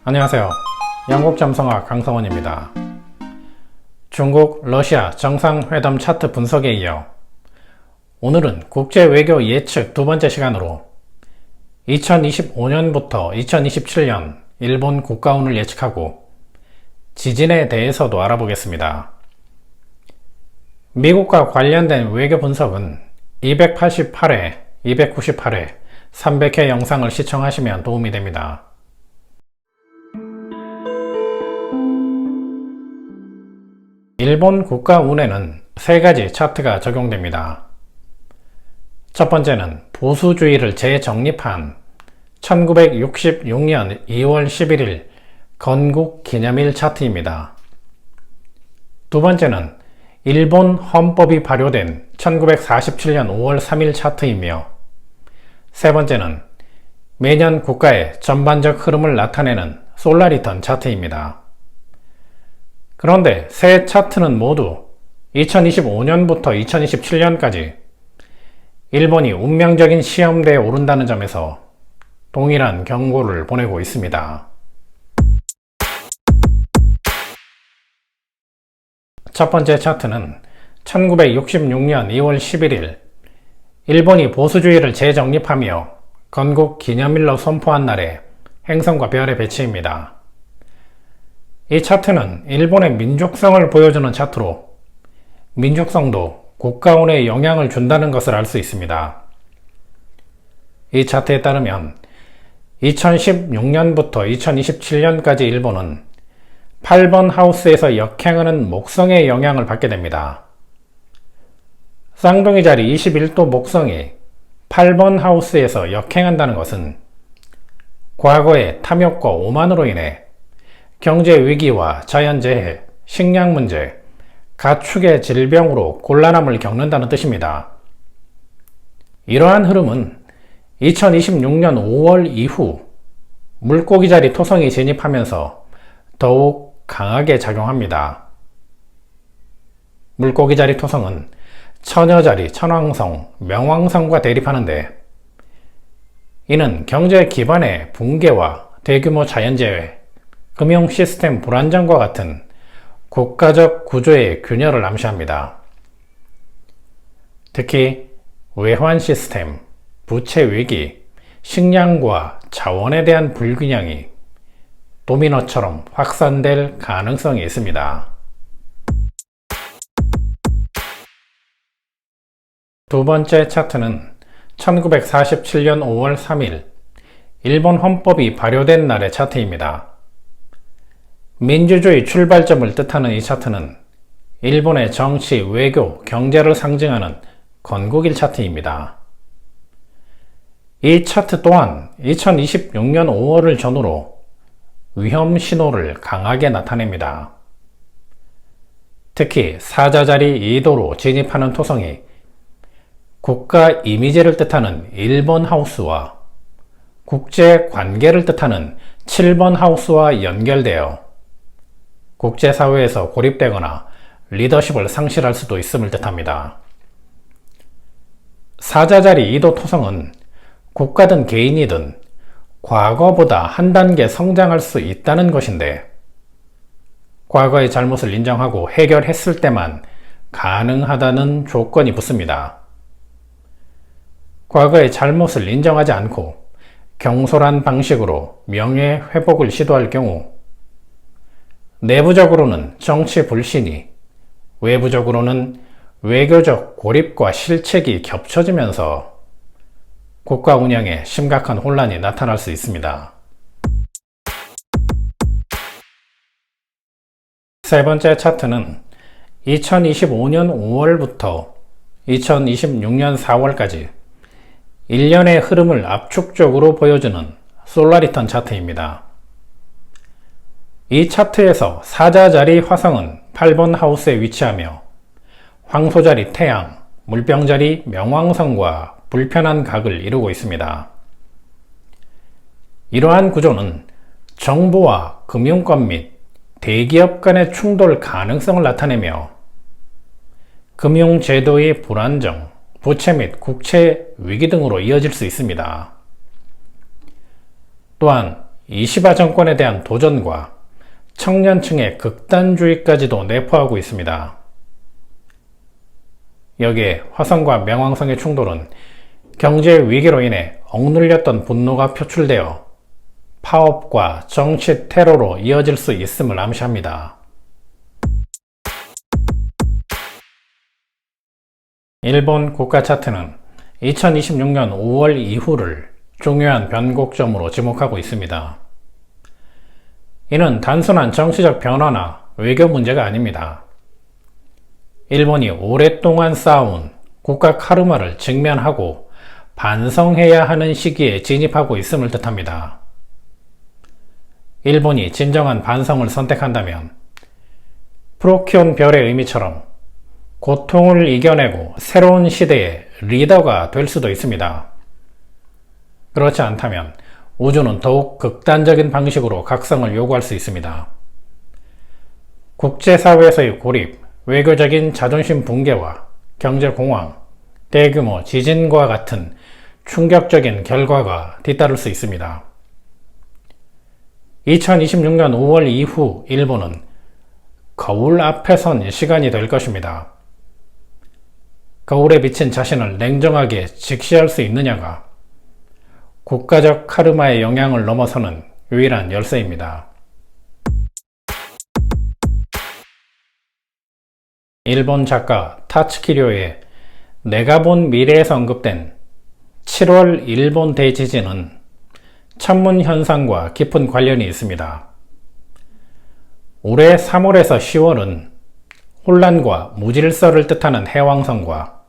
안녕하세요. 영국잠성학 강성원입니다. 중국, 러시아 정상회담 차트 분석에 이어 오늘은 국제외교 예측 두 번째 시간으로 2025년부터 2027년 일본 국가운을 예측하고 지진에 대해서도 알아보겠습니다. 미국과 관련된 외교 분석은 288회, 298회, 300회 영상을 시청하시면 도움이 됩니다. 일본 국가운에는 세 가지 차트가 적용됩니다. 첫 번째는 보수주의를 재정립한 1966년 2월 11일 건국기념일 차트입니다. 두 번째는 일본 헌법이 발효된 1947년 5월 3일 차트이며, 세 번째는 매년 국가의 전반적 흐름을 나타내는 솔라리턴 차트입니다. 그런데 세 차트는 모두 2025년부터 2027년까지 일본이 운명적인 시험대에 오른다는 점에서 동일한 경고를 보내고 있습니다. 첫 번째 차트는 1966년 2월 11일 일본이 보수주의를 재정립하며 건국 기념일로 선포한 날의 행성과 별의 배치입니다. 이 차트는 일본의 민족성을 보여주는 차트로 민족성도 국가운에 영향을 준다는 것을 알 수 있습니다. 이 차트에 따르면 2016년부터 2027년까지 일본은 8번 하우스에서 역행하는 목성의 영향을 받게 됩니다. 쌍둥이 자리 21도 목성이 8번 하우스에서 역행한다는 것은 과거의 탐욕과 오만으로 인해 경제위기와 자연재해, 식량문제, 가축의 질병으로 곤란함을 겪는다는 뜻입니다. 이러한 흐름은 2026년 5월 이후 물고기 자리 토성이 진입하면서 더욱 강하게 작용합니다. 물고기 자리 토성은 처녀 자리 천왕성, 명왕성과 대립하는데, 이는 경제 기반의 붕괴와 대규모 자연재해, 금융 시스템 불안정과 같은 국가적 구조의 균열을 암시합니다. 특히 외환 시스템, 부채 위기, 식량과 자원에 대한 불균형이 도미노처럼 확산될 가능성이 있습니다. 두 번째 차트는 1947년 5월 3일 일본 헌법이 발효된 날의 차트입니다. 민주주의 출발점을 뜻하는 이 차트는 일본의 정치, 외교, 경제를 상징하는 건국일 차트입니다. 이 차트 또한 2026년 5월을 전후로 위험 신호를 강하게 나타냅니다. 특히 사자자리 2도로 진입하는 토성이 국가 이미지를 뜻하는 1번 하우스와 국제 관계를 뜻하는 7번 하우스와 연결되어 국제사회에서 고립되거나 리더십을 상실할 수도 있음을 뜻합니다. 사자자리 2도 토성은 국가든 개인이든 과거보다 한 단계 성장할 수 있다는 것인데, 과거의 잘못을 인정하고 해결했을 때만 가능하다는 조건이 붙습니다. 과거의 잘못을 인정하지 않고 경솔한 방식으로 명예 회복을 시도할 경우 내부적으로는 정치 불신이, 외부적으로는 외교적 고립과 실책이 겹쳐지면서 국가 운영에 심각한 혼란이 나타날 수 있습니다. 세 번째 차트는 2025년 5월부터 2026년 4월까지 1년의 흐름을 압축적으로 보여주는 솔라리턴 차트입니다. 이 차트에서 사자자리 화성은 8번 하우스에 위치하며 황소자리 태양, 물병자리 명왕성과 불편한 각을 이루고 있습니다. 이러한 구조는 정부와 금융권 및 대기업 간의 충돌 가능성을 나타내며 금융제도의 불안정, 부채 및 국채 위기 등으로 이어질 수 있습니다. 또한 이시바 정권에 대한 도전과 청년층의 극단주의까지도 내포하고 있습니다. 여기에 화성과 명왕성의 충돌은 경제 위기로 인해 억눌렸던 분노가 표출되어 파업과 정치 테러로 이어질 수 있음을 암시합니다. 일본 국가 차트는 2026년 5월 이후를 중요한 변곡점으로 지목하고 있습니다. 이는 단순한 정치적 변화나 외교 문제가 아닙니다. 일본이 오랫동안 쌓아온 국가 카르마를 직면하고 반성해야 하는 시기에 진입하고 있음을 뜻합니다. 일본이 진정한 반성을 선택한다면 프로키온 별의 의미처럼 고통을 이겨내고 새로운 시대의 리더가 될 수도 있습니다. 그렇지 않다면 우주는 더욱 극단적인 방식으로 각성을 요구할 수 있습니다. 국제사회에서의 고립, 외교적인 자존심 붕괴와 경제 공황, 대규모 지진과 같은 충격적인 결과가 뒤따를 수 있습니다. 2026년 5월 이후 일본은 거울 앞에 선 시간이 될 것입니다. 거울에 비친 자신을 냉정하게 직시할 수 있느냐가 국가적 카르마의 영향을 넘어서는 유일한 열쇠입니다. 일본 작가 타츠키료의 내가 본 미래에서 언급된 7월 일본 대지진은 천문 현상과 깊은 관련이 있습니다. 올해 3월에서 10월은 혼란과 무질서를 뜻하는 해왕성과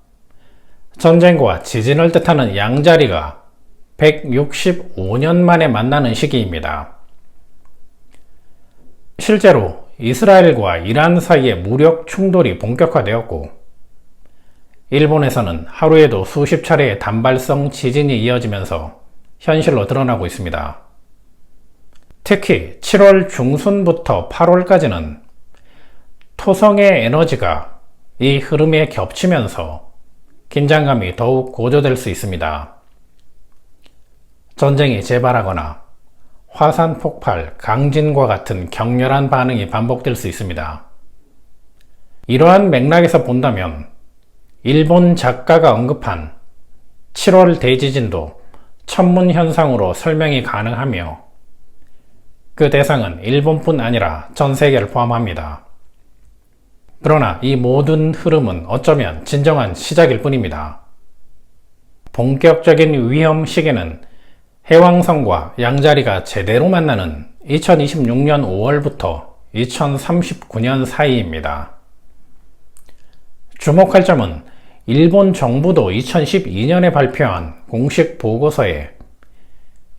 전쟁과 지진을 뜻하는 양자리가 165년 만에 만나는 시기입니다. 실제로 이스라엘과 이란 사이의 무력 충돌이 본격화되었고, 일본에서는 하루에도 수십 차례의 단발성 지진이 이어지면서 현실로 드러나고 있습니다. 특히 7월 중순부터 8월까지는 토성의 에너지가 이 흐름에 겹치면서 긴장감이 더욱 고조될 수 있습니다. 전쟁이 재발하거나 화산 폭발, 강진과 같은 격렬한 반응이 반복될 수 있습니다. 이러한 맥락에서 본다면 일본 작가가 언급한 7월 대지진도 천문 현상으로 설명이 가능하며 그 대상은 일본뿐 아니라 전 세계를 포함합니다. 그러나 이 모든 흐름은 어쩌면 진정한 시작일 뿐입니다. 본격적인 위험 시기는 해왕성과 양자리가 제대로 만나는 2026년 5월부터 2039년 사이입니다. 주목할 점은 일본 정부도 2012년에 발표한 공식 보고서에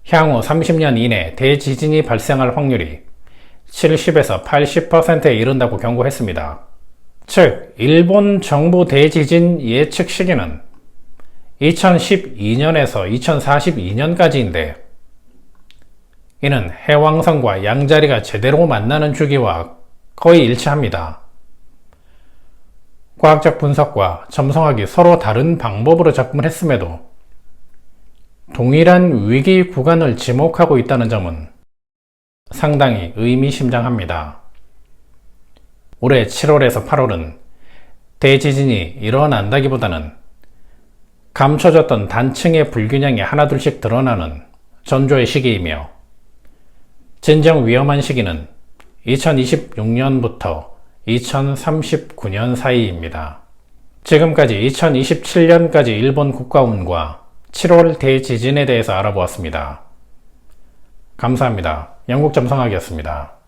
향후 30년 이내 대지진이 발생할 확률이 70에서 80%에 이른다고 경고했습니다. 즉, 일본 정부 대지진 예측 시기는 2012년에서 2042년까지인데 이는 해왕성과 양자리가 제대로 만나는 주기와 거의 일치합니다. 과학적 분석과 점성학이 서로 다른 방법으로 접근을 했음에도 동일한 위기 구간을 지목하고 있다는 점은 상당히 의미심장합니다. 올해 7월에서 8월은 대지진이 일어난다기보다는 감춰졌던 단층의 불균형이 하나둘씩 드러나는 전조의 시기이며 진정 위험한 시기는 2026년부터 2039년 사이입니다. 지금까지 2027년까지 일본 국가운과 7월 대지진에 대해서 알아보았습니다. 감사합니다. 영국점성학이었습니다.